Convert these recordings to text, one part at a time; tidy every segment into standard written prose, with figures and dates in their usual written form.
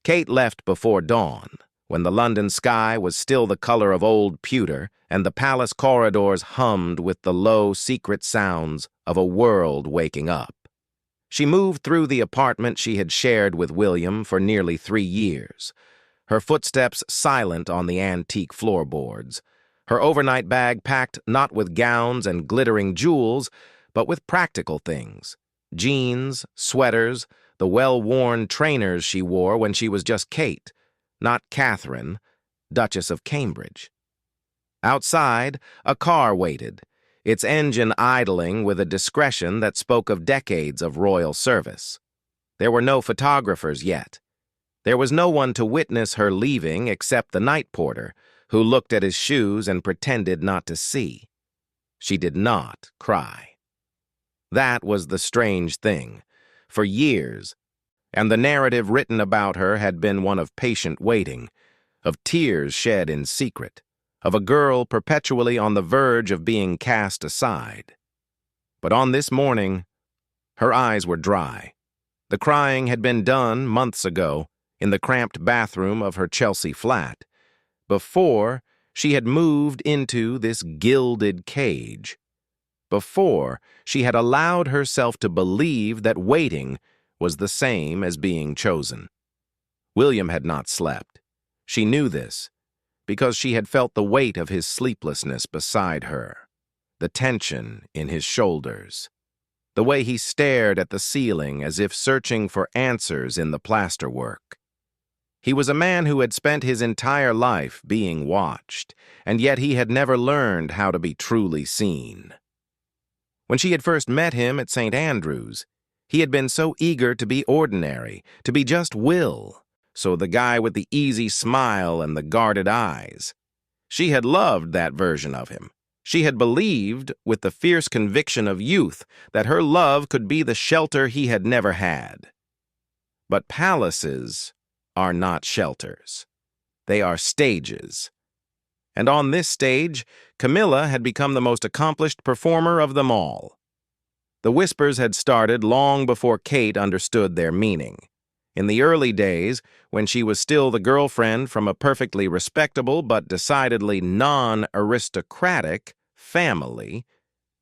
Kate left before dawn, when the London sky was still the color of old pewter and the palace corridors hummed with the low, secret sounds of a world waking up. She moved through the apartment she had shared with William for nearly 3 years, her footsteps silent on the antique floorboards, her overnight bag packed not with gowns and glittering jewels, but with practical things: jeans, sweaters, the well-worn trainers she wore when she was just Kate, not Catherine, Duchess of Cambridge. Outside, a car waited, its engine idling with a discretion that spoke of decades of royal service. There were no photographers yet. There was no one to witness her leaving except the night porter, who looked at his shoes and pretended not to see. She did not cry. That was the strange thing. For years, and the narrative written about her had been one of patient waiting, of tears shed in secret, of a girl perpetually on the verge of being cast aside. But on this morning, her eyes were dry. The crying had been done months ago in the cramped bathroom of her Chelsea flat, before she had moved into this gilded cage, before she had allowed herself to believe that waiting was the same as being chosen. William had not slept. She knew this, because she had felt the weight of his sleeplessness beside her, the tension in his shoulders, the way he stared at the ceiling as if searching for answers in the plasterwork. He was a man who had spent his entire life being watched, and yet he had never learned how to be truly seen. When she had first met him at St. Andrews, he had been so eager to be ordinary, to be just Will, so the guy with the easy smile and the guarded eyes. She had loved that version of him. She had believed, with the fierce conviction of youth, that her love could be the shelter he had never had. But palaces are not shelters. They are stages. And on this stage, Camilla had become the most accomplished performer of them all. The whispers had started long before Kate understood their meaning. In the early days, when she was still the girlfriend from a perfectly respectable but decidedly non-aristocratic family,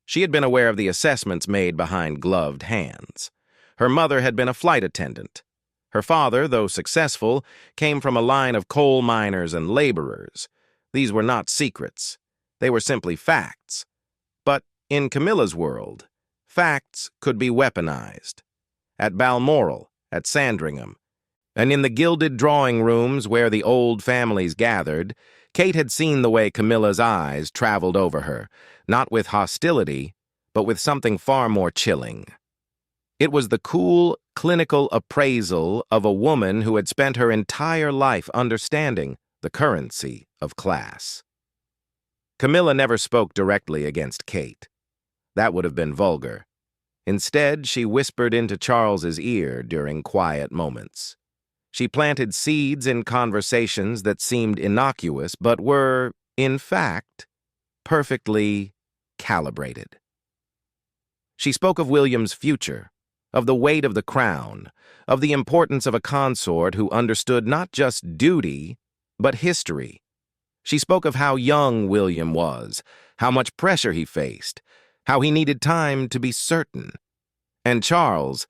she had been aware of the assessments made behind gloved hands. Her mother had been a flight attendant. Her father, though successful, came from a line of coal miners and laborers. These were not secrets. They were simply facts. But in Camilla's world, facts could be weaponized. At Balmoral, at Sandringham, and in the gilded drawing rooms where the old families gathered, Kate had seen the way Camilla's eyes traveled over her, not with hostility, but with something far more chilling. It was the cool, clinical appraisal of a woman who had spent her entire life understanding the currency of class. Camilla never spoke directly against Kate. That would have been vulgar. Instead, she whispered into Charles's ear during quiet moments. She planted seeds in conversations that seemed innocuous but were, in fact, perfectly calibrated. She spoke of William's future, of the weight of the crown, of the importance of a consort who understood not just duty, but history. She spoke of how young William was, how much pressure he faced, how he needed time to be certain. And Charles,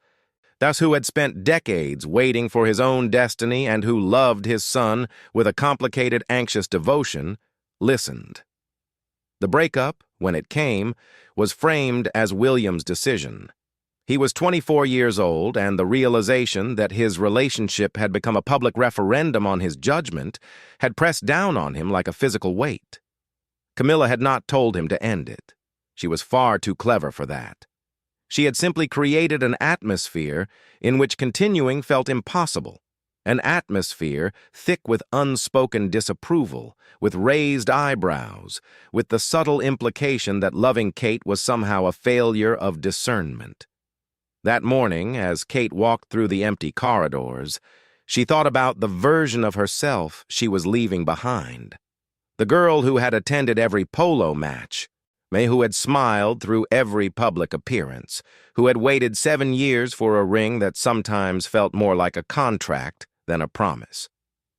thus who had spent decades waiting for his own destiny and who loved his son with a complicated, anxious devotion, listened. The breakup, when it came, was framed as William's decision. He was 24 years old, and the realization that his relationship had become a public referendum on his judgment had pressed down on him like a physical weight. Camilla had not told him to end it. She was far too clever for that. She had simply created an atmosphere in which continuing felt impossible, an atmosphere thick with unspoken disapproval, with raised eyebrows, with the subtle implication that loving Kate was somehow a failure of discernment. That morning, as Kate walked through the empty corridors, she thought about the version of herself she was leaving behind. The girl who had attended every polo match, who had smiled through every public appearance, who had waited 7 years for a ring that sometimes felt more like a contract than a promise.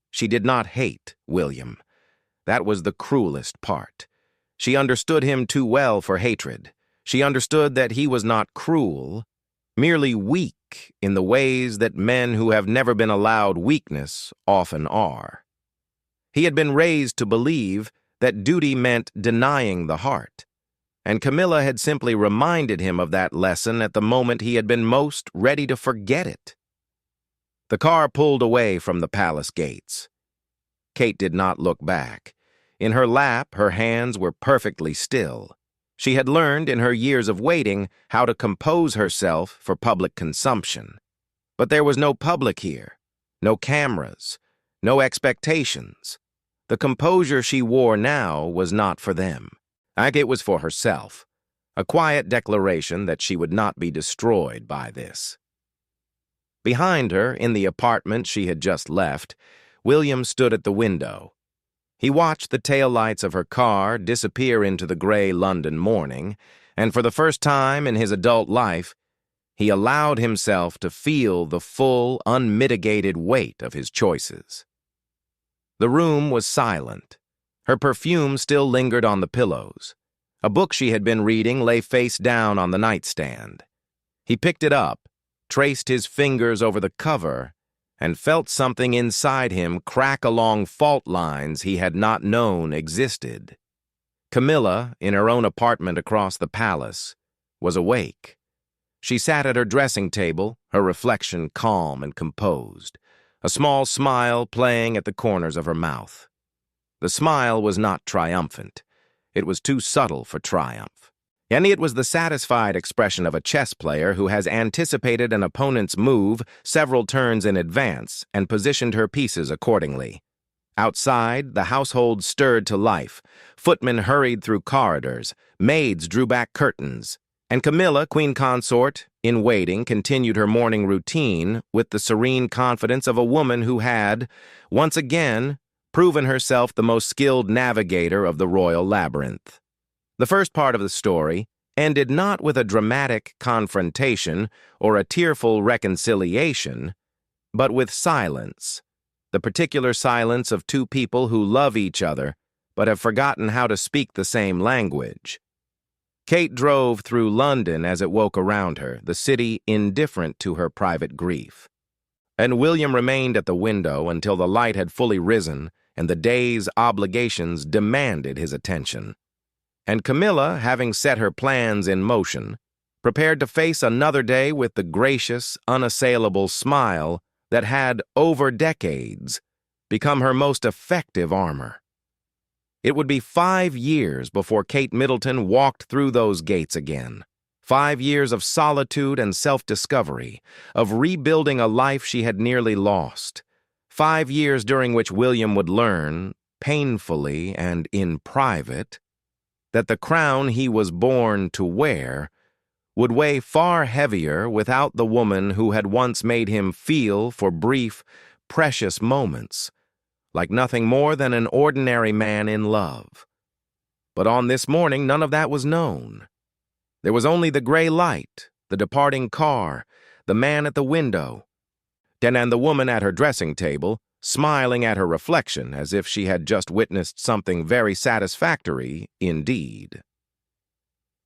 She did not hate William. That was the cruelest part. She understood him too well for hatred. She understood that he was not cruel, merely weak in the ways that men who have never been allowed weakness often are. He had been raised to believe that duty meant denying the heart, and Camilla had simply reminded him of that lesson at the moment he had been most ready to forget it. The car pulled away from the palace gates. Kate did not look back. In her lap, her hands were perfectly still. She had learned in her years of waiting how to compose herself for public consumption. But there was no public here, no cameras, no expectations. The composure she wore now was not for them. It was for herself, a quiet declaration that she would not be destroyed by this. Behind her, in the apartment she had just left, William stood at the window. He watched the taillights of her car disappear into the gray London morning, and for the first time in his adult life, he allowed himself to feel the full, unmitigated weight of his choices. The room was silent. Her perfume still lingered on the pillows. A book she had been reading lay face down on the nightstand. He picked it up, traced his fingers over the cover, and felt something inside him crack along fault lines he had not known existed. Camilla, in her own apartment across the palace, was awake. She sat at her dressing table, her reflection calm and composed, a small smile playing at the corners of her mouth. The smile was not triumphant. It was too subtle for triumph. And it was the satisfied expression of a chess player who has anticipated an opponent's move several turns in advance and positioned her pieces accordingly. Outside, the household stirred to life. Footmen hurried through corridors. Maids drew back curtains. And Camilla, queen consort, in waiting, continued her morning routine with the serene confidence of a woman who had, once again, proven herself the most skilled navigator of the royal labyrinth. The first part of the story ended not with a dramatic confrontation or a tearful reconciliation, but with silence, the particular silence of two people who love each other but have forgotten how to speak the same language. Kate drove through London as it woke around her, the city indifferent to her private grief. And William remained at the window until the light had fully risen and the day's obligations demanded his attention. And Camilla, having set her plans in motion, prepared to face another day with the gracious, unassailable smile that had, over decades, become her most effective armor. It would be 5 years before Kate Middleton walked through those gates again. 5 years of solitude and self-discovery, of rebuilding a life she had nearly lost. 5 years during which William would learn, painfully and in private, that the crown he was born to wear would weigh far heavier without the woman who had once made him feel, for brief, precious moments, like nothing more than an ordinary man in love. But on this morning, none of that was known. There was only the gray light, the departing car, the man at the window, and the woman at her dressing table, smiling at her reflection as if she had just witnessed something very satisfactory indeed.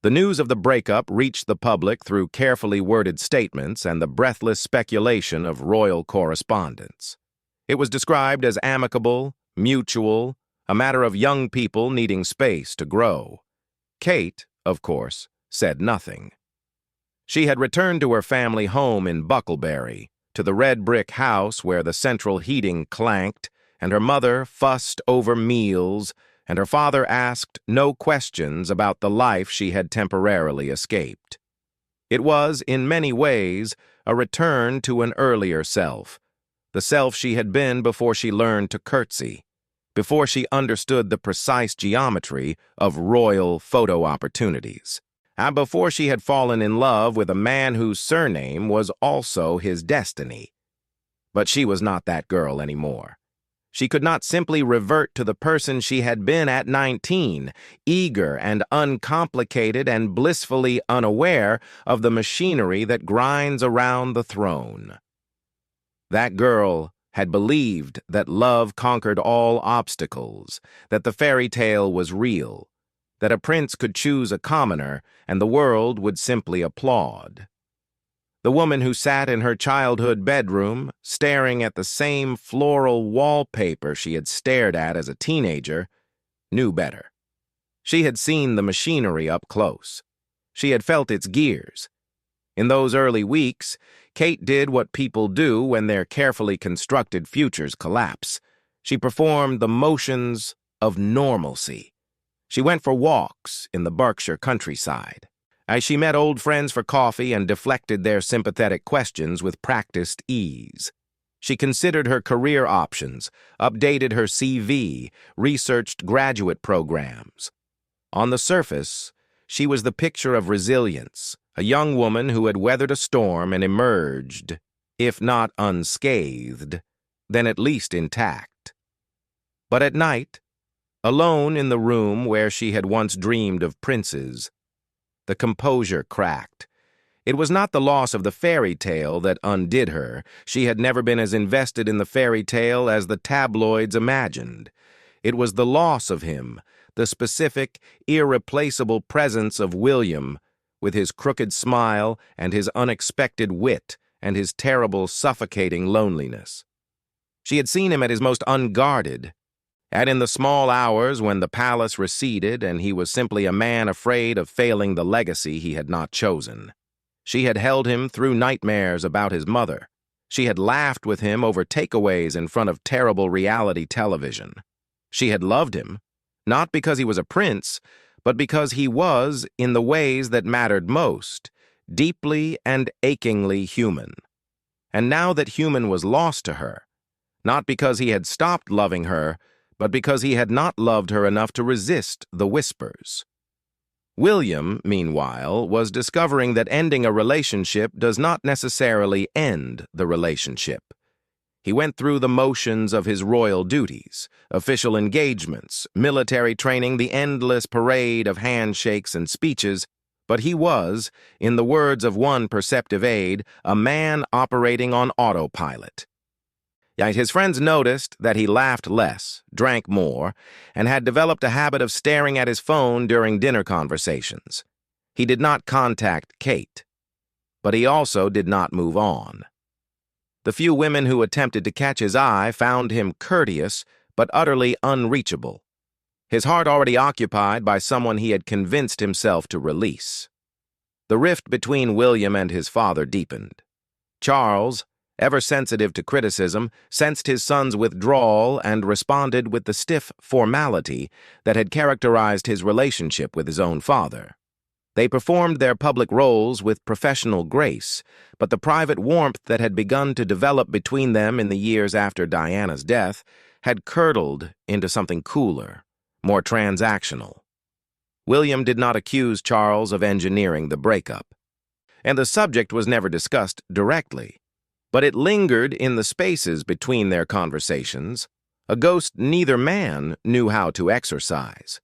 The news of the breakup reached the public through carefully worded statements and the breathless speculation of royal correspondents. It was described as amicable, mutual, a matter of young people needing space to grow. Kate, of course, said nothing. She had returned to her family home in Bucklebury, to the red brick house where the central heating clanked, and her mother fussed over meals, and her father asked no questions about the life she had temporarily escaped. It was, in many ways, a return to an earlier self, the self she had been before she learned to curtsy, before she understood the precise geometry of royal photo opportunities, and before she had fallen in love with a man whose surname was also his destiny. But she was not that girl anymore. She could not simply revert to the person she had been at 19, eager and uncomplicated and blissfully unaware of the machinery that grinds around the throne. That girl had believed that love conquered all obstacles, that the fairy tale was real, that a prince could choose a commoner and the world would simply applaud. The woman who sat in her childhood bedroom, staring at the same floral wallpaper she had stared at as a teenager, knew better. She had seen the machinery up close. She had felt its gears. In those early weeks, Kate did what people do when their carefully constructed futures collapse. She performed the motions of normalcy. She went for walks in the Berkshire countryside. As she met old friends for coffee and deflected their sympathetic questions with practiced ease. She considered her career options, updated her CV, researched graduate programs. On the surface, she was the picture of resilience, a young woman who had weathered a storm and emerged, if not unscathed, then at least intact. But at night, alone in the room where she had once dreamed of princes, the composure cracked. It was not the loss of the fairy tale that undid her. She had never been as invested in the fairy tale as the tabloids imagined. It was the loss of him, the specific, irreplaceable presence of William, with his crooked smile and his unexpected wit and his terrible, suffocating loneliness. She had seen him at his most unguarded, and in the small hours when the palace receded and he was simply a man afraid of failing the legacy he had not chosen. She had held him through nightmares about his mother. She had laughed with him over takeaways in front of terrible reality television. She had loved him, not because he was a prince, but because he was, in the ways that mattered most, deeply and achingly human. And now that human was lost to her, not because he had stopped loving her, but because he had not loved her enough to resist the whispers. William, meanwhile, was discovering that ending a relationship does not necessarily end the relationship. He went through the motions of his royal duties, official engagements, military training, the endless parade of handshakes and speeches, but he was, in the words of one perceptive aide, a man operating on autopilot. Yet his friends noticed that he laughed less, drank more, and had developed a habit of staring at his phone during dinner conversations. He did not contact Kate, but he also did not move on. The few women who attempted to catch his eye found him courteous but utterly unreachable, his heart already occupied by someone he had convinced himself to release. The rift between William and his father deepened. Charles, ever sensitive to criticism, sensed his son's withdrawal and responded with the stiff formality that had characterized his relationship with his own father. They performed their public roles with professional grace, but the private warmth that had begun to develop between them in the years after Diana's death had curdled into something cooler, more transactional. William did not accuse Charles of engineering the breakup, and the subject was never discussed directly. But it lingered in the spaces between their conversations, a ghost neither man knew how to exorcise.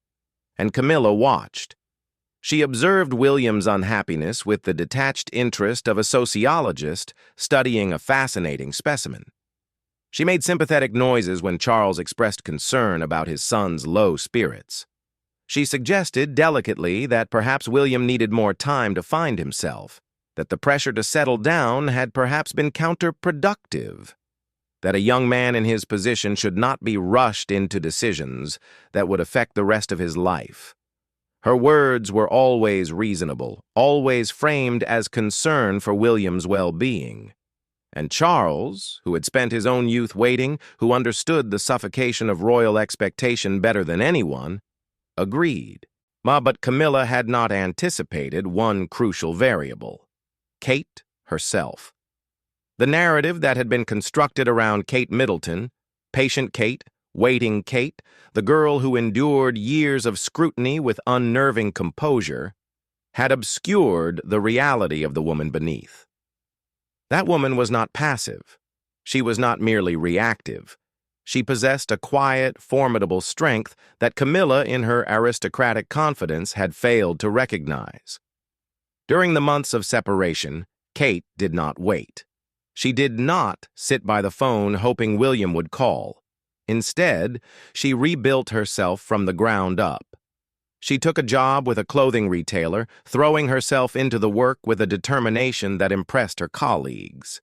And Camilla watched. She observed William's unhappiness with the detached interest of a sociologist studying a fascinating specimen. She made sympathetic noises when Charles expressed concern about his son's low spirits. She suggested delicately that perhaps William needed more time to find himself, that the pressure to settle down had perhaps been counterproductive, that a young man in his position should not be rushed into decisions that would affect the rest of his life. Her words were always reasonable, always framed as concern for William's well-being. And Charles, who had spent his own youth waiting, who understood the suffocation of royal expectation better than anyone, agreed. But Camilla had not anticipated one crucial variable: Kate herself. The narrative that had been constructed around Kate Middleton, patient Kate, waiting Kate, the girl who endured years of scrutiny with unnerving composure, had obscured the reality of the woman beneath. That woman was not passive. She was not merely reactive. She possessed a quiet, formidable strength that Camilla, in her aristocratic confidence, had failed to recognize. During the months of separation, Kate did not wait. She did not sit by the phone hoping William would call. Instead, she rebuilt herself from the ground up. She took a job with a clothing retailer, throwing herself into the work with a determination that impressed her colleagues.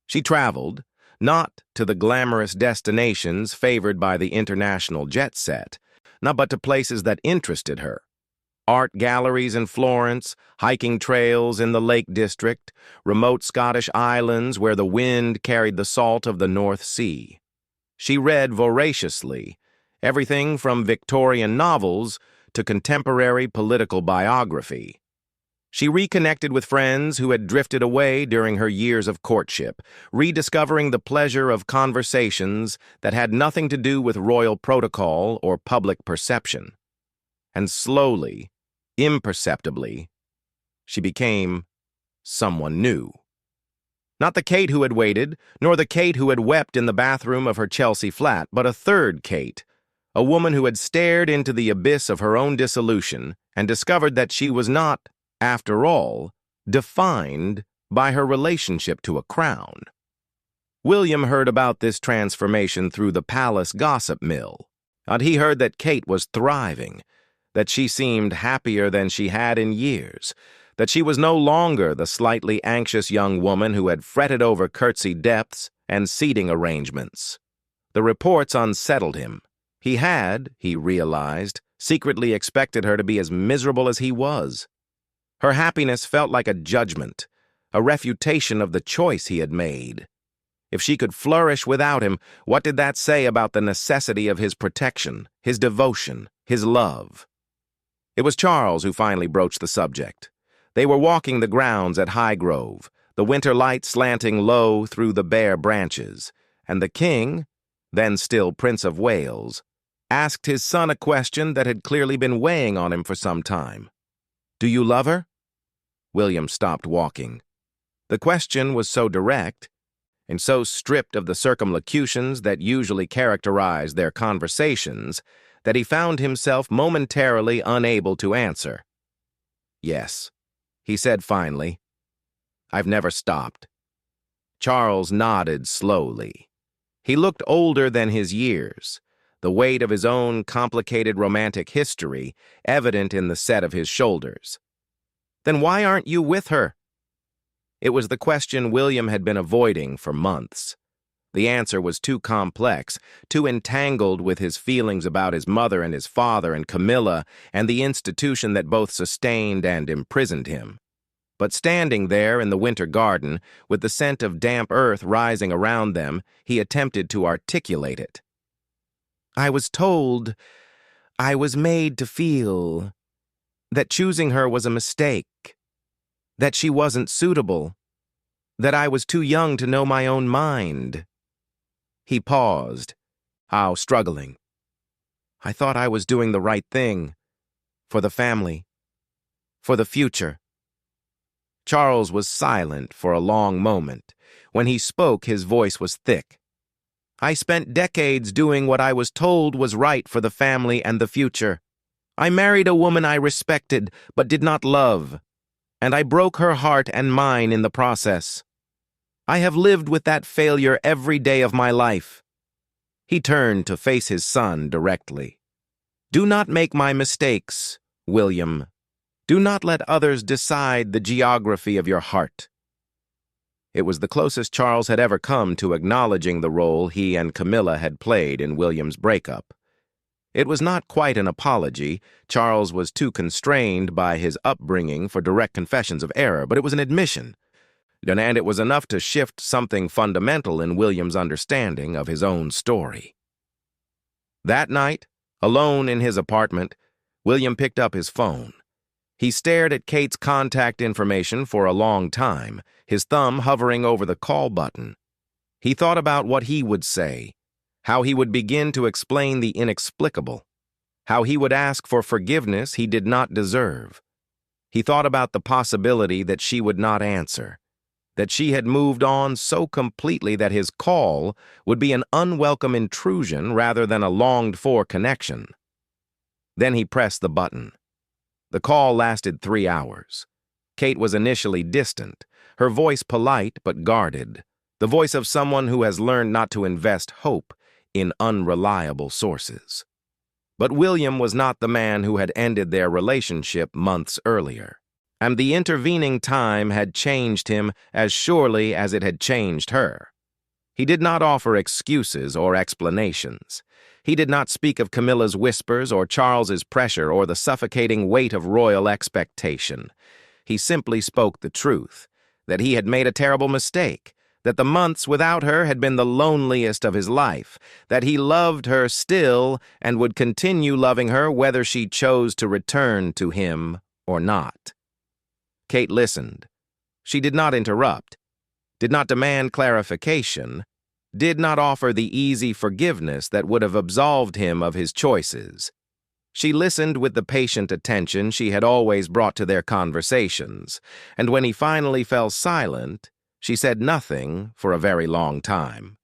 She traveled, not to the glamorous destinations favored by the international jet set, but to places that interested her. Art galleries in Florence, hiking trails in the Lake District, remote Scottish islands where the wind carried the salt of the North Sea. She read voraciously, everything from Victorian novels to contemporary political biography. She reconnected with friends who had drifted away during her years of courtship, rediscovering the pleasure of conversations that had nothing to do with royal protocol or public perception. And slowly, imperceptibly, she became someone new. Not the Kate who had waited, nor the Kate who had wept in the bathroom of her Chelsea flat, but a third Kate, a woman who had stared into the abyss of her own dissolution and discovered that she was not, after all, defined by her relationship to a crown. William heard about this transformation through the palace gossip mill, and he heard that Kate was thriving, that she seemed happier than she had in years, that she was no longer the slightly anxious young woman who had fretted over curtsy depths and seating arrangements. The reports unsettled him. He had, he realized, secretly expected her to be as miserable as he was. Her happiness felt like a judgment, a refutation of the choice he had made. If she could flourish without him, what did that say about the necessity of his protection, his devotion, his love? It was Charles who finally broached the subject. They were walking the grounds at Highgrove, the winter light slanting low through the bare branches, and the king, then still Prince of Wales, asked his son a question that had clearly been weighing on him for some time. "Do you love her?" William stopped walking. The question was so direct, and so stripped of the circumlocutions that usually characterize their conversations, that he found himself momentarily unable to answer. "Yes," he said finally. "I've never stopped." Charles nodded slowly. He looked older than his years, the weight of his own complicated romantic history evident in the set of his shoulders. "Then why aren't you with her?" It was the question William had been avoiding for months. The answer was too complex, too entangled with his feelings about his mother and his father and Camilla and the institution that both sustained and imprisoned him. But standing there in the winter garden, with the scent of damp earth rising around them, he attempted to articulate it. "I was told, I was made to feel, that choosing her was a mistake, that she wasn't suitable, that I was too young to know my own mind." He paused, how struggling. "I thought I was doing the right thing, for the family, for the future." Charles was silent for a long moment. When he spoke, his voice was thick. "I spent decades doing what I was told was right for the family and the future. I married a woman I respected but did not love, and I broke her heart and mine in the process. I have lived with that failure every day of my life." He turned to face his son directly. "Do not make my mistakes, William. Do not let others decide the geography of your heart." It was the closest Charles had ever come to acknowledging the role he and Camilla had played in William's breakup. It was not quite an apology. Charles was too constrained by his upbringing for direct confessions of error, but it was an admission. And it was enough to shift something fundamental in William's understanding of his own story. That night, alone in his apartment, William picked up his phone. He stared at Kate's contact information for a long time, his thumb hovering over the call button. He thought about what he would say, how he would begin to explain the inexplicable, how he would ask for forgiveness he did not deserve. He thought about the possibility that she would not answer, that she had moved on so completely that his call would be an unwelcome intrusion rather than a longed-for connection. Then he pressed the button. The call lasted 3 hours. Kate was initially distant, her voice polite but guarded. the voice of someone who has learned not to invest hope in unreliable sources. But William was not the man who had ended their relationship months earlier, and the intervening time had changed him as surely as it had changed her. He did not offer excuses or explanations. He did not speak of Camilla's whispers or Charles's pressure or the suffocating weight of royal expectation. He simply spoke the truth, that he had made a terrible mistake, that the months without her had been the loneliest of his life, that he loved her still and would continue loving her whether she chose to return to him or not. Kate listened. She did not interrupt, did not demand clarification, did not offer the easy forgiveness that would have absolved him of his choices. She listened with the patient attention she had always brought to their conversations, and when he finally fell silent, she said nothing for a very long time.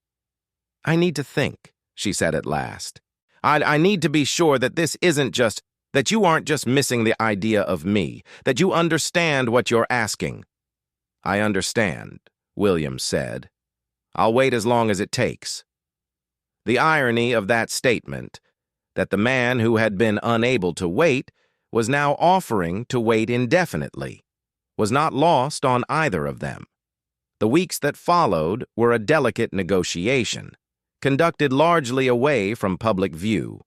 "I need to think," she said at last. I need to be sure that this isn't just, that you aren't just missing the idea of me, that you understand what you're asking." "I understand," William said. "I'll wait as long as it takes." The irony of that statement, that the man who had been unable to wait was now offering to wait indefinitely, was not lost on either of them. The weeks that followed were a delicate negotiation, conducted largely away from public view.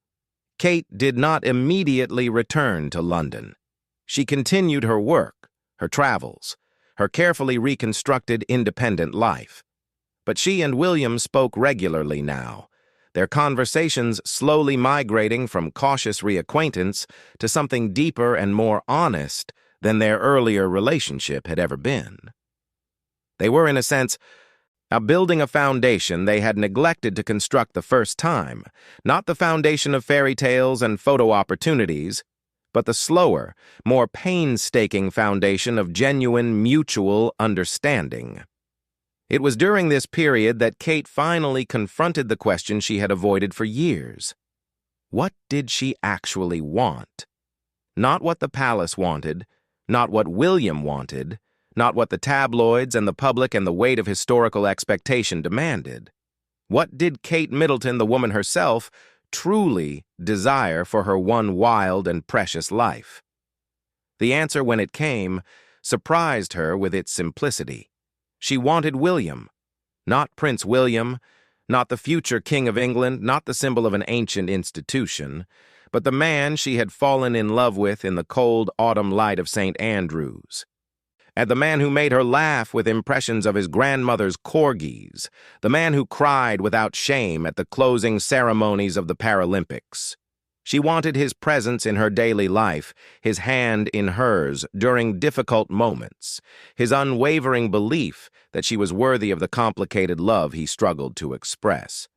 Kate did not immediately return to London. She continued her work, her travels, her carefully reconstructed independent life. But she and William spoke regularly now, their conversations slowly migrating from cautious reacquaintance to something deeper and more honest than their earlier relationship had ever been. They were, in a sense, building a foundation they had neglected to construct the first time, not the foundation of fairy tales and photo opportunities, but the slower, more painstaking foundation of genuine mutual understanding. It was during this period that Kate finally confronted the question she had avoided for years. What did she actually want? Not what the palace wanted, not what William wanted, not what the tabloids and the public and the weight of historical expectation demanded. What did Kate Middleton, the woman herself, truly desire for her one wild and precious life? The answer, when it came, surprised her with its simplicity. She wanted William, not Prince William, not the future King of England, not the symbol of an ancient institution, but the man she had fallen in love with in the cold autumn light of St. Andrews. And the man who made her laugh with impressions of his grandmother's corgis, the man who cried without shame at the closing ceremonies of the Paralympics. She wanted his presence in her daily life, his hand in hers during difficult moments, his unwavering belief that she was worthy of the complicated love he struggled to express.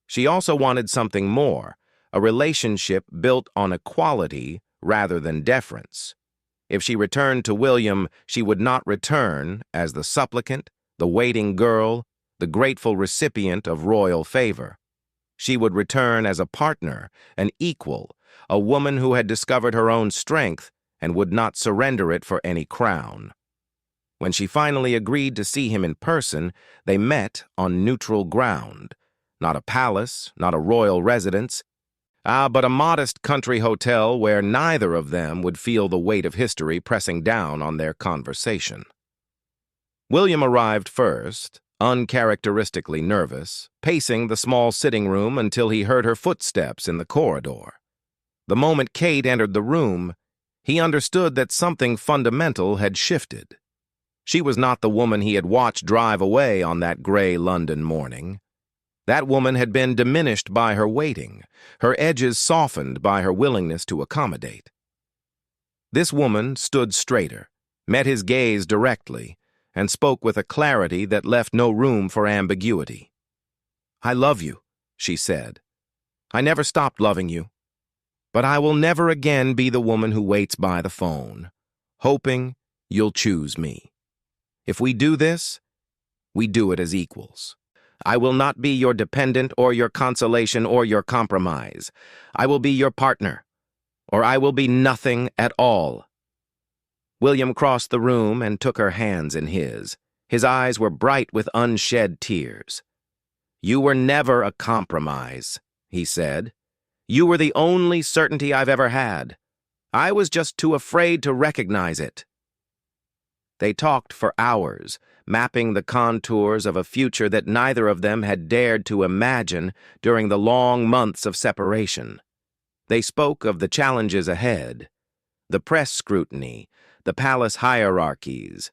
She also wanted something more, a relationship built on equality rather than deference. If she returned to William, she would not return as the supplicant, the waiting girl, the grateful recipient of royal favor. She would return as a partner, an equal, a woman who had discovered her own strength and would not surrender it for any crown. When she finally agreed to see him in person, they met on neutral ground. Not a palace, not a royal residence, but a modest country hotel where neither of them would feel the weight of history pressing down on their conversation. William arrived first, uncharacteristically nervous, pacing the small sitting room until he heard her footsteps in the corridor. The moment Kate entered the room, he understood that something fundamental had shifted. She was not the woman he had watched drive away on that gray London morning. That woman had been diminished by her waiting, her edges softened by her willingness to accommodate. This woman stood straighter, met his gaze directly, and spoke with a clarity that left no room for ambiguity. "I love you," she said. "I never stopped loving you. But I will never again be the woman who waits by the phone, hoping you'll choose me. If we do this, we do it as equals. I will not be your dependent or your consolation or your compromise. I will be your partner, or I will be nothing at all." William crossed the room and took her hands in his. His eyes were bright with unshed tears. "You were never a compromise," he said. "You were the only certainty I've ever had. I was just too afraid to recognize it." They talked for hours, mapping the contours of a future that neither of them had dared to imagine during the long months of separation. They spoke of the challenges ahead, the press scrutiny, the palace hierarchies,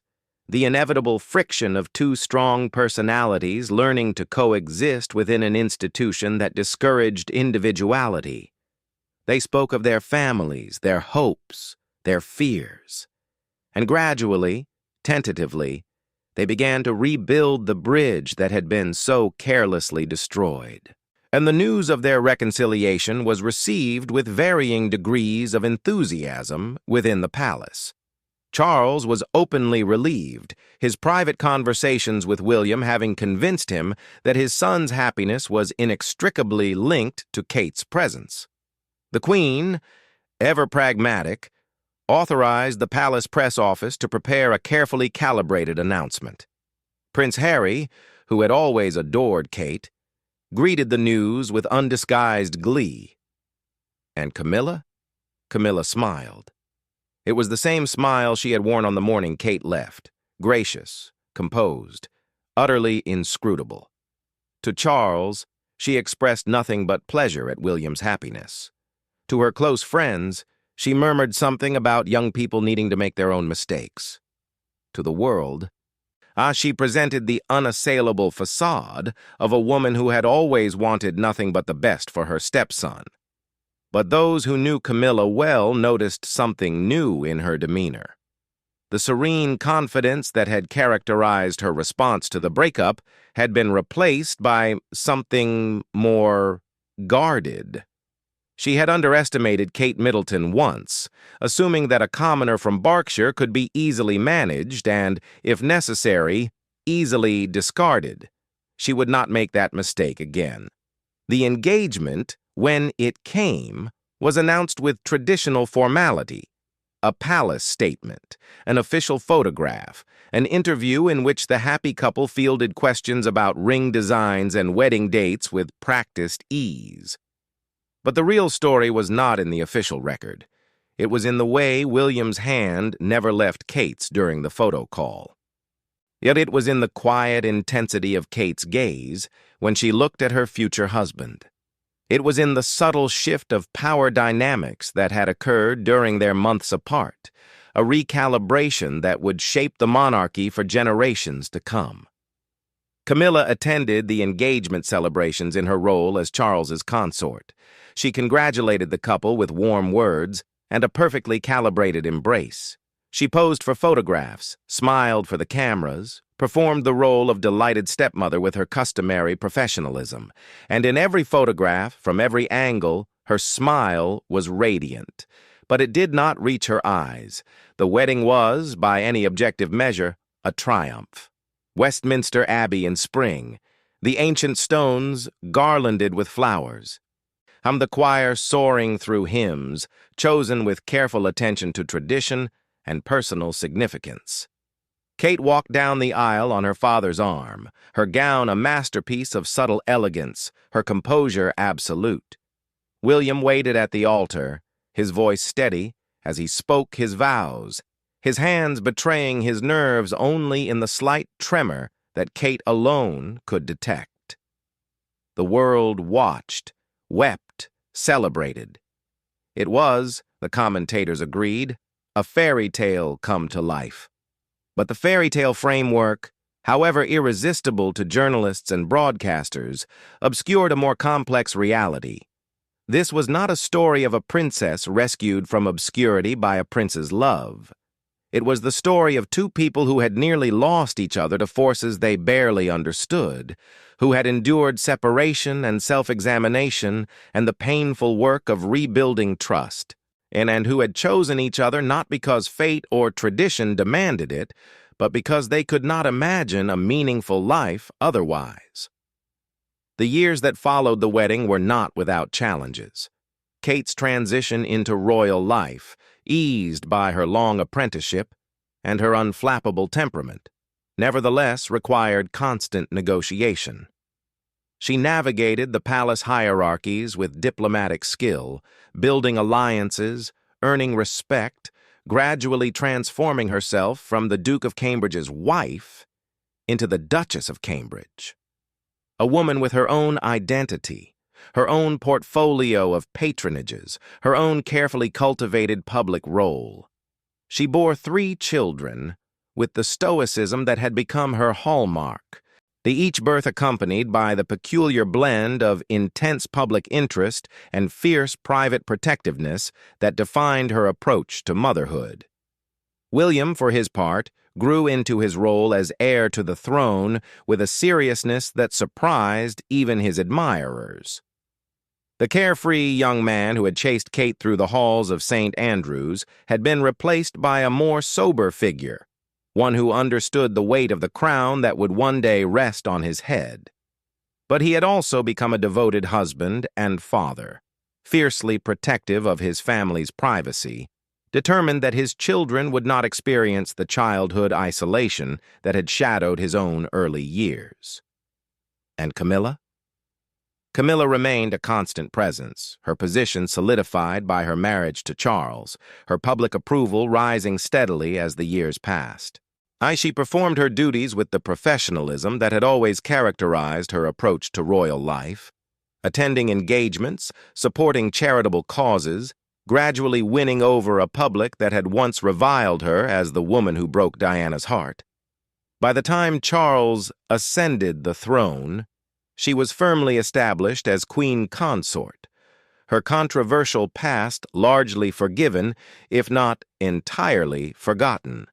the inevitable friction of two strong personalities learning to coexist within an institution that discouraged individuality. They spoke of their families, their hopes, their fears. And gradually, tentatively, they began to rebuild the bridge that had been so carelessly destroyed. And the news of their reconciliation was received with varying degrees of enthusiasm within the palace. Charles was openly relieved, his private conversations with William having convinced him that his son's happiness was inextricably linked to Kate's presence. The Queen, ever pragmatic, authorized the palace press office to prepare a carefully calibrated announcement. Prince Harry, who had always adored Kate, greeted the news with undisguised glee. And Camilla? Camilla smiled. It was the same smile she had worn on the morning Kate left, gracious, composed, utterly inscrutable. To Charles, she expressed nothing but pleasure at William's happiness. To her close friends, she murmured something about young people needing to make their own mistakes. To the world, she presented the unassailable facade of a woman who had always wanted nothing but the best for her stepson. But those who knew Camilla well noticed something new in her demeanor. The serene confidence that had characterized her response to the breakup had been replaced by something more guarded. She had underestimated Kate Middleton once, assuming that a commoner from Berkshire could be easily managed and, if necessary, easily discarded. She would not make that mistake again. The engagement, when it came, was announced with traditional formality: a palace statement, an official photograph, an interview in which the happy couple fielded questions about ring designs and wedding dates with practiced ease. But the real story was not in the official record. It was in the way William's hand never left Kate's during the photo call. Yet it was in the quiet intensity of Kate's gaze when she looked at her future husband. It was in the subtle shift of power dynamics that had occurred during their months apart, a recalibration that would shape the monarchy for generations to come. Camilla attended the engagement celebrations in her role as Charles's consort. She congratulated the couple with warm words and a perfectly calibrated embrace. She posed for photographs, smiled for the cameras, performed the role of delighted stepmother with her customary professionalism, and in every photograph, from every angle, her smile was radiant. But it did not reach her eyes. The wedding was, by any objective measure, a triumph. Westminster Abbey in spring, the ancient stones garlanded with flowers. The choir soaring through hymns, chosen with careful attention to tradition and personal significance. Kate walked down the aisle on her father's arm, her gown a masterpiece of subtle elegance, her composure absolute. William waited at the altar, his voice steady as he spoke his vows, his hands betraying his nerves only in the slight tremor that Kate alone could detect. The world watched, wept, celebrated. It was, the commentators agreed, a fairy tale come to life. But the fairy tale framework, however irresistible to journalists and broadcasters, obscured a more complex reality. This was not a story of a princess rescued from obscurity by a prince's love. It was the story of two people who had nearly lost each other to forces they barely understood, who had endured separation and self-examination and the painful work of rebuilding trust, and who had chosen each other not because fate or tradition demanded it, but because they could not imagine a meaningful life otherwise. The years that followed the wedding were not without challenges. Kate's transition into royal life, eased by her long apprenticeship and her unflappable temperament. nevertheless required constant negotiation. She navigated the palace hierarchies with diplomatic skill, building alliances, earning respect, gradually transforming herself from the Duke of Cambridge's wife into the Duchess of Cambridge. A woman with her own identity, her own portfolio of patronages, her own carefully cultivated public role. She bore 3 children with the stoicism that had become her hallmark, each birth accompanied by the peculiar blend of intense public interest and fierce private protectiveness that defined her approach to motherhood. William, for his part, grew into his role as heir to the throne with a seriousness that surprised even his admirers. The carefree young man who had chased Kate through the halls of St. Andrews had been replaced by a more sober figure, one who understood the weight of the crown that would one day rest on his head. But he had also become a devoted husband and father, fiercely protective of his family's privacy, determined that his children would not experience the childhood isolation that had shadowed his own early years. And Camilla? Camilla remained a constant presence, her position solidified by her marriage to Charles, her public approval rising steadily as the years passed. She performed her duties with the professionalism that had always characterized her approach to royal life, attending engagements, supporting charitable causes, gradually winning over a public that had once reviled her as the woman who broke Diana's heart. By the time Charles ascended the throne, she was firmly established as queen consort, her controversial past largely forgiven, if not entirely forgotten.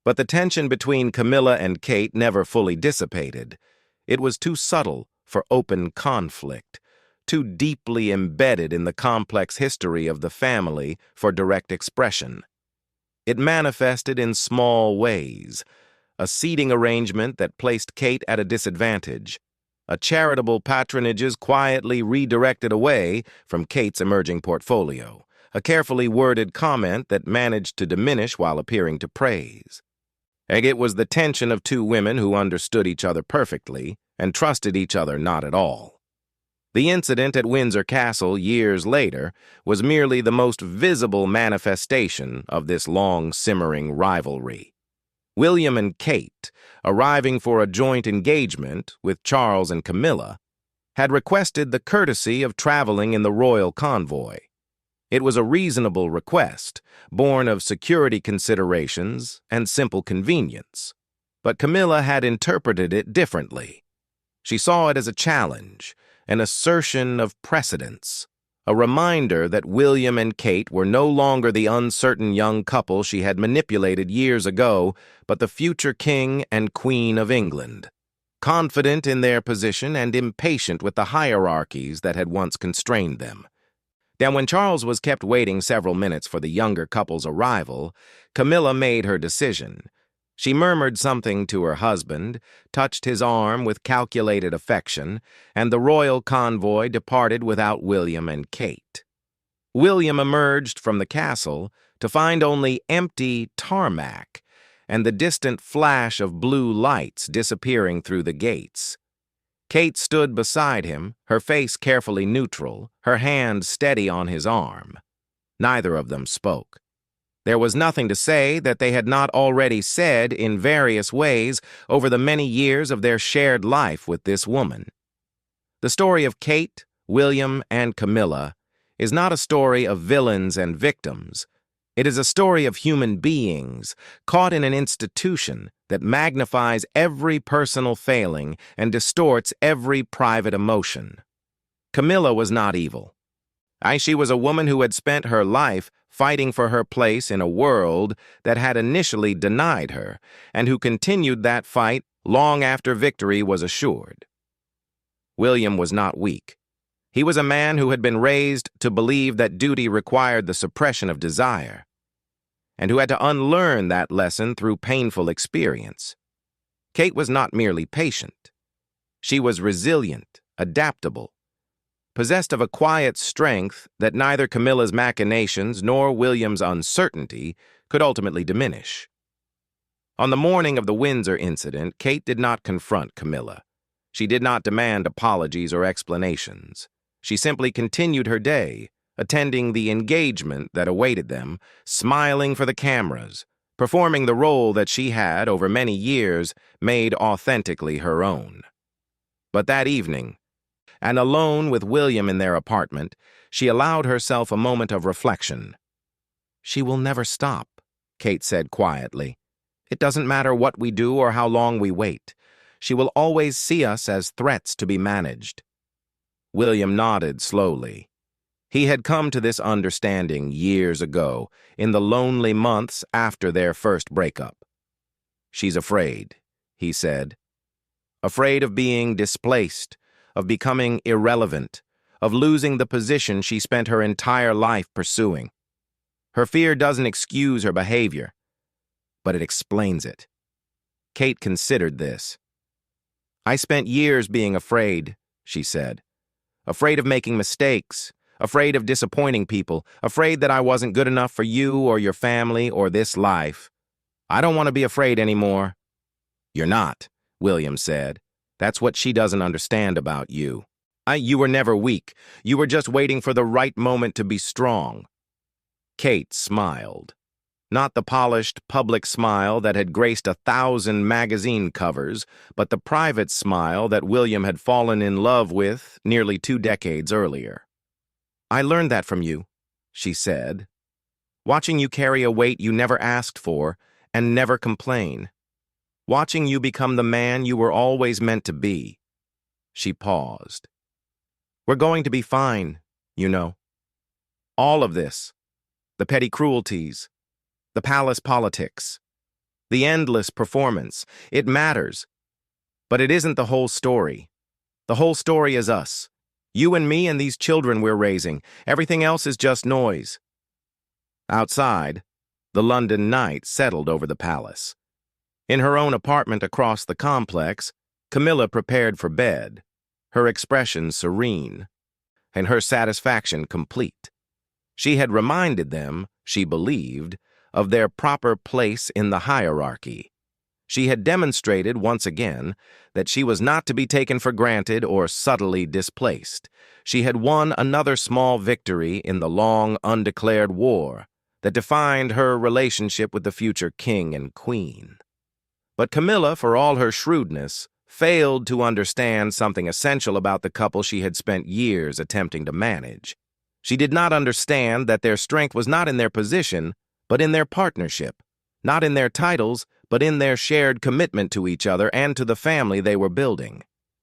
But the tension between Camilla and Kate never fully dissipated. It was too subtle for open conflict, too deeply embedded in the complex history of the family for direct expression. It manifested in small ways: a seating arrangement that placed Kate at a disadvantage, a charitable patronages quietly redirected away from Kate's emerging portfolio, a carefully worded comment that managed to diminish while appearing to praise. It was the tension of 2 women who understood each other perfectly and trusted each other not at all. The incident at Windsor Castle years later was merely the most visible manifestation of this long-simmering rivalry. William and Kate, arriving for a joint engagement with Charles and Camilla, had requested the courtesy of traveling in the royal convoy. It was a reasonable request, born of security considerations and simple convenience. But Camilla had interpreted it differently. She saw it as a challenge, an assertion of precedence, a reminder that William and Kate were no longer the uncertain young couple she had manipulated years ago, but the future king and queen of England, confident in their position and impatient with the hierarchies that had once constrained them. Then, when Charles was kept waiting several minutes for the younger couple's arrival, Camilla made her decision. She murmured something to her husband, touched his arm with calculated affection, and the royal convoy departed without William and Kate. William emerged from the castle to find only empty tarmac and the distant flash of blue lights disappearing through the gates. Kate stood beside him, her face carefully neutral, her hand steady on his arm. Neither of them spoke. There was nothing to say that they had not already said in various ways over the many years of their shared life with this woman. The story of Kate, William, and Camilla is not a story of villains and victims. It is a story of human beings caught in an institution that magnifies every personal failing and distorts every private emotion. Camilla was not evil. She was a woman who had spent her life fighting for her place in a world that had initially denied her, and who continued that fight long after victory was assured. William was not weak. He was a man who had been raised to believe that duty required the suppression of desire, and who had to unlearn that lesson through painful experience. Kate was not merely patient. She was resilient, adaptable, possessed of a quiet strength that neither Camilla's machinations nor William's uncertainty could ultimately diminish. On the morning of the Windsor incident, Kate did not confront Camilla. She did not demand apologies or explanations. She simply continued her day, attending the engagement that awaited them, smiling for the cameras, performing the role that she had, over many years, made authentically her own. But that evening, and alone with William in their apartment, she allowed herself a moment of reflection. "She will never stop," Kate said quietly. "It doesn't matter what we do or how long we wait. She will always see us as threats to be managed." William nodded slowly. He had come to this understanding years ago, in the lonely months after their first breakup. "She's afraid," he said. "Afraid of being displaced, of becoming irrelevant, of losing the position she spent her entire life pursuing. Her fear doesn't excuse her behavior, but it explains it." Kate considered this. "I spent years being afraid," she said. "Afraid of making mistakes, afraid of disappointing people, afraid that I wasn't good enough for you or your family or this life. I don't want to be afraid anymore." "You're not," William said. "That's what she doesn't understand about you. You were never weak. You were just waiting for the right moment to be strong." Kate smiled. Not the polished, public smile that had graced 1,000 magazine covers, but the private smile that William had fallen in love with nearly 2 decades earlier. "I learned that from you," she said. "Watching you carry a weight you never asked for and never complain. Watching you become the man you were always meant to be." She paused. "We're going to be fine, you know. All of this, the petty cruelties, the palace politics, the endless performance, it matters. But it isn't the whole story. The whole story is us. You and me and these children we're raising. Everything else is just noise." Outside, the London night settled over the palace. In her own apartment across the complex, Camilla prepared for bed, her expression serene, and her satisfaction complete. She had reminded them, she believed, of their proper place in the hierarchy. She had demonstrated once again that she was not to be taken for granted or subtly displaced. She had won another small victory in the long, undeclared war that defined her relationship with the future king and queen. But Camilla, for all her shrewdness, failed to understand something essential about the couple she had spent years attempting to manage. She did not understand that their strength was not in their position, but in their partnership, not in their titles, but in their shared commitment to each other and to the family they were building.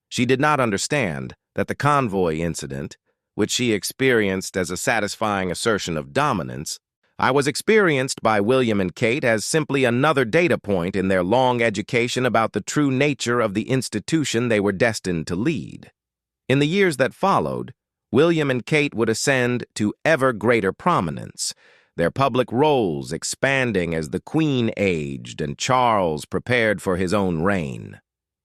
She did not understand that the convoy incident, which she experienced as a satisfying assertion of dominance, was experienced by William and Kate as simply another data point in their long education about the true nature of the institution they were destined to lead. In the years that followed, William and Kate would ascend to ever greater prominence, their public roles expanding as the Queen aged and Charles prepared for his own reign.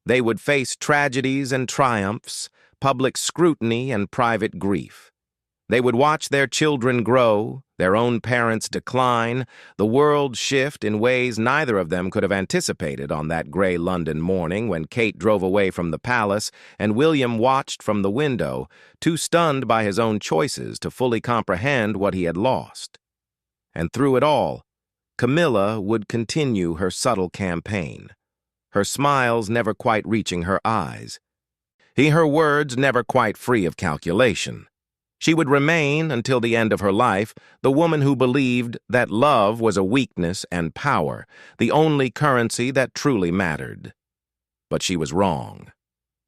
They would face tragedies and triumphs, public scrutiny and private grief. They would watch their children grow, their own parents decline, the world shift in ways neither of them could have anticipated on that gray London morning when Kate drove away from the palace and William watched from the window, too stunned by his own choices to fully comprehend what he had lost. And through it all, Camilla would continue her subtle campaign, her smiles never quite reaching her eyes, her words never quite free of calculation. She would remain, until the end of her life, the woman who believed that love was a weakness and power, the only currency that truly mattered. But she was wrong.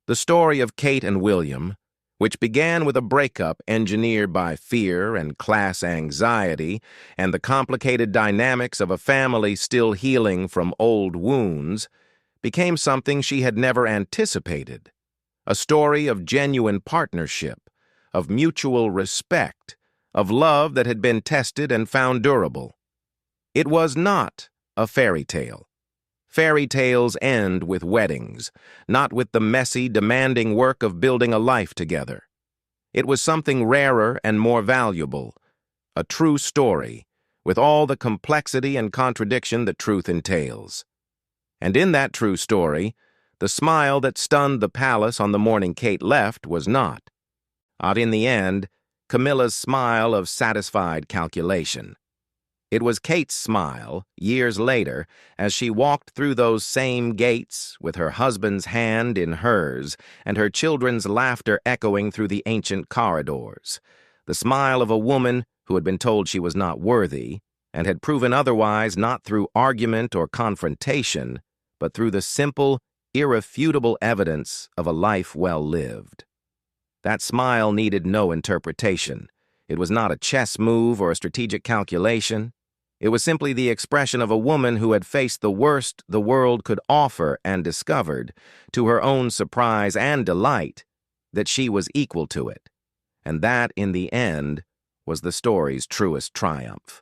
The story of Kate and William, which began with a breakup engineered by fear and class anxiety and the complicated dynamics of a family still healing from old wounds, became something she had never anticipated. A story of genuine partnership, of mutual respect, of love that had been tested and found durable. It was not a fairy tale. Fairy tales end with weddings, not with the messy, demanding work of building a life together. It was something rarer and more valuable, a true story, with all the complexity and contradiction that truth entails. And in that true story, the smile that stunned the palace on the morning Kate left was not in the end, Camilla's smile of satisfied calculation. It was Kate's smile, years later, as she walked through those same gates, with her husband's hand in hers, and her children's laughter echoing through the ancient corridors. The smile of a woman who had been told she was not worthy, and had proven otherwise not through argument or confrontation, but through the simple, irrefutable evidence of a life well lived. That smile needed no interpretation. It was not a chess move or a strategic calculation. It was simply the expression of a woman who had faced the worst the world could offer and discovered, to her own surprise and delight, that she was equal to it. And that, in the end, was the story's truest triumph.